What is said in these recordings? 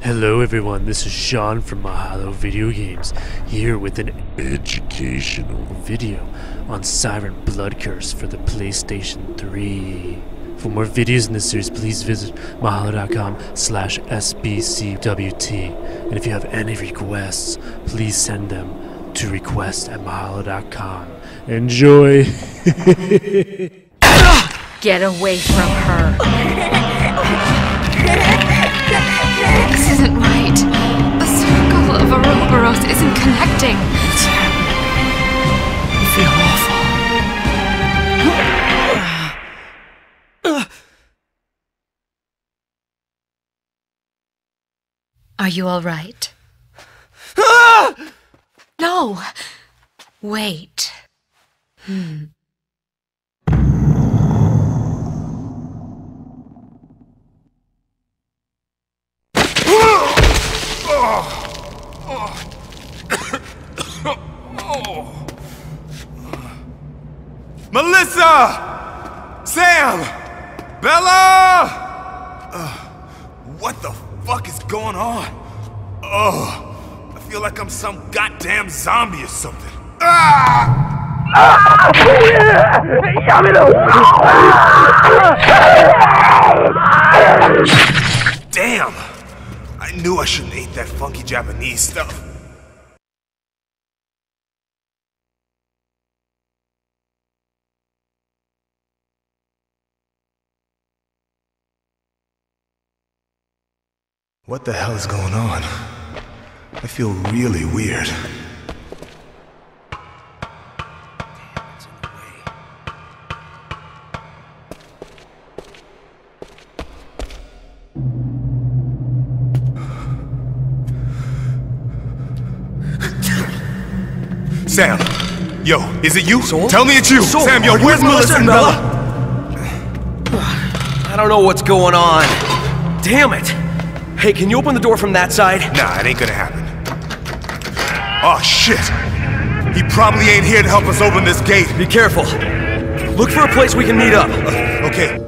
Hello everyone, this is Sean from Mahalo Video Games, here with an educational video on Siren Blood Curse for the PlayStation 3. For more videos in this series, please visit mahalo.com/sbcwt. And if you have any requests, please send them to request@mahalo.com. Enjoy! Get away from her. This isn't right. The circle of Ouroboros isn't connecting. What's happening? I feel awful. Are you all right? No. Wait. Melissa! Sam! Bella! What the fuck is going on? I feel like I'm some goddamn zombie or something. Damn! I knew I shouldn't eat that funky Japanese stuff. What the hell is going on? I feel really weird. Sam! Yo, is it you? Soul? Tell me it's you! Soul, Sam, yo, where's Melissa and Bella? I don't know what's going on. Damn it! Hey, can you open the door from that side? Nah, it ain't gonna happen. Oh, shit! He probably ain't here to help us open this gate. Be careful. Look for a place we can meet up. Okay.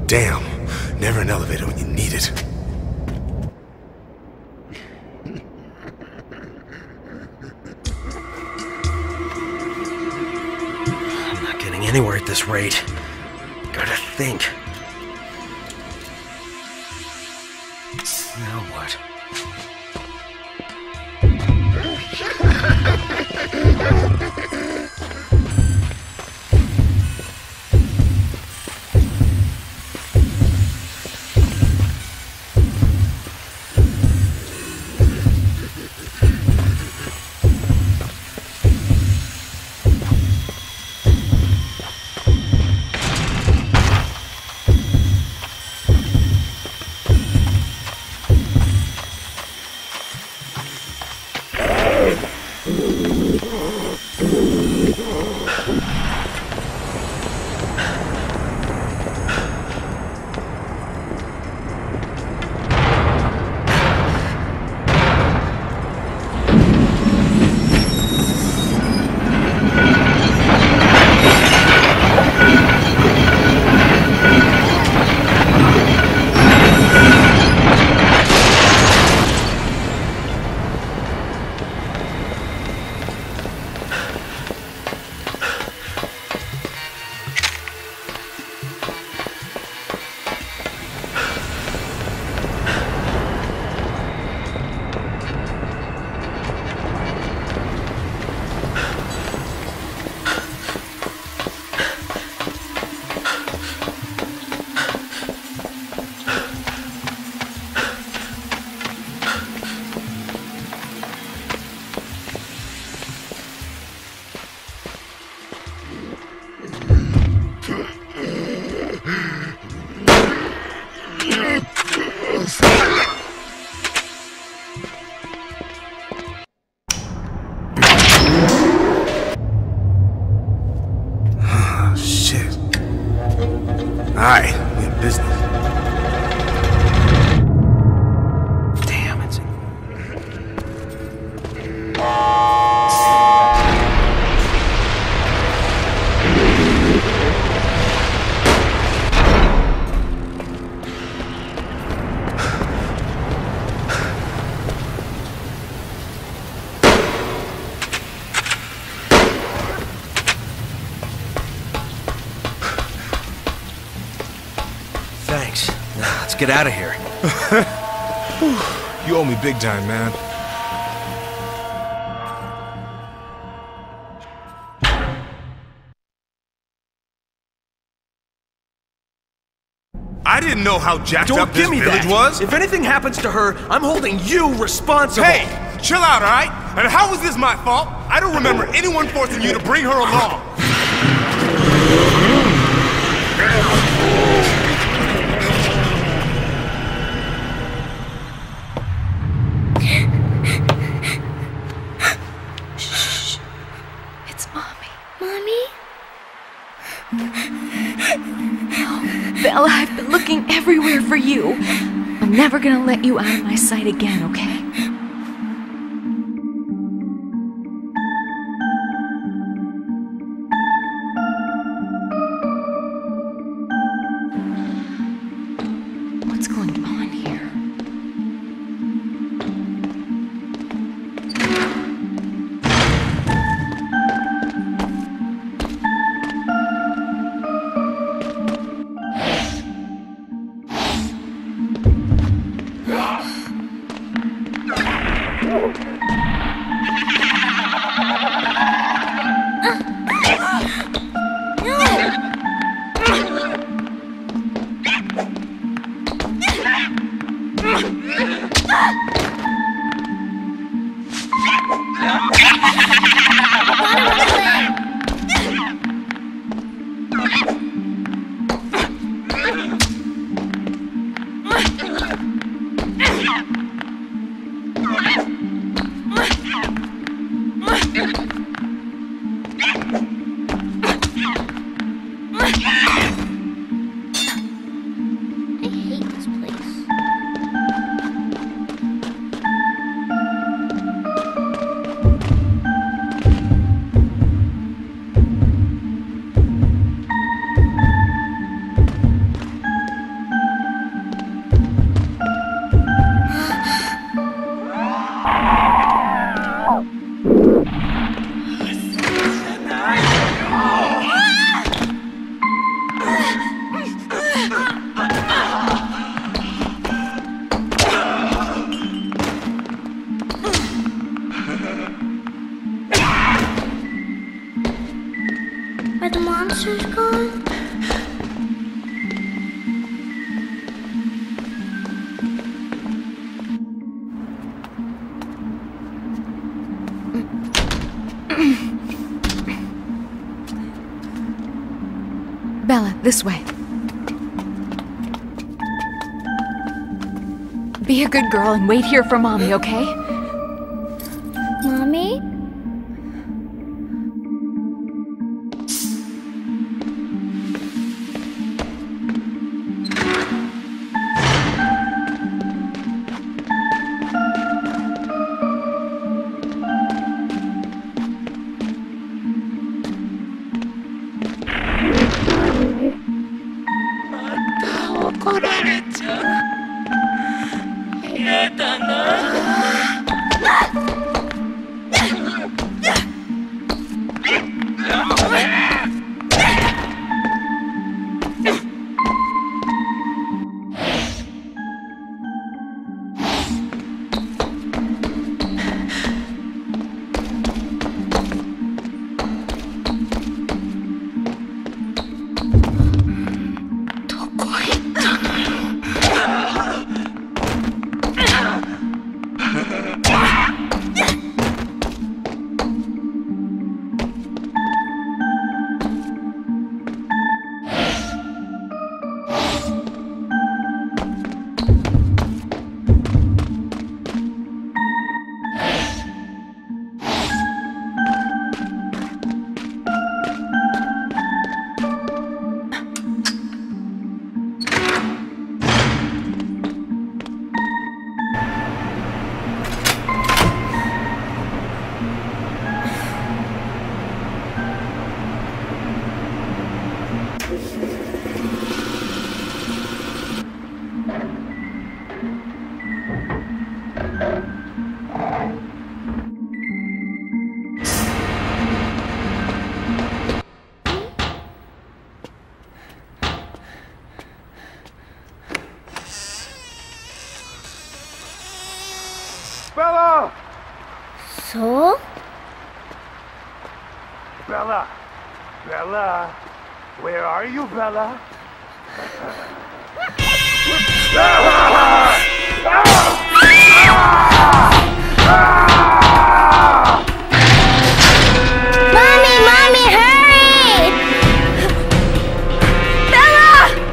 Damn, never an elevator when you need it. I'm not getting anywhere at this rate. Gotta think. Now what? Alright, we have business. Damn it. Thanks. Now, let's get out of here. You owe me big time, man. I didn't know how jacked Don't up this give me village that. was. If anything happens to her, I'm holding you responsible. Hey, chill out, all right? And how is this my fault? I don't remember anyone forcing you to bring her along. Shh. It's Mommy. Mommy? Bella, I've been looking everywhere for you. I'm never gonna let you out of my sight again, okay? What's going on here? This way. Be a good girl and wait here for Mommy, okay? Mommy? Bella! So? Bella! Bella! Where are you, Bella? Mommy, hurry! Bella!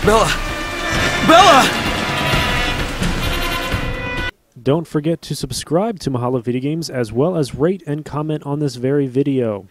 Bella! Bella! Don't forget to subscribe to Mahalo Video Games as well as rate and comment on this very video.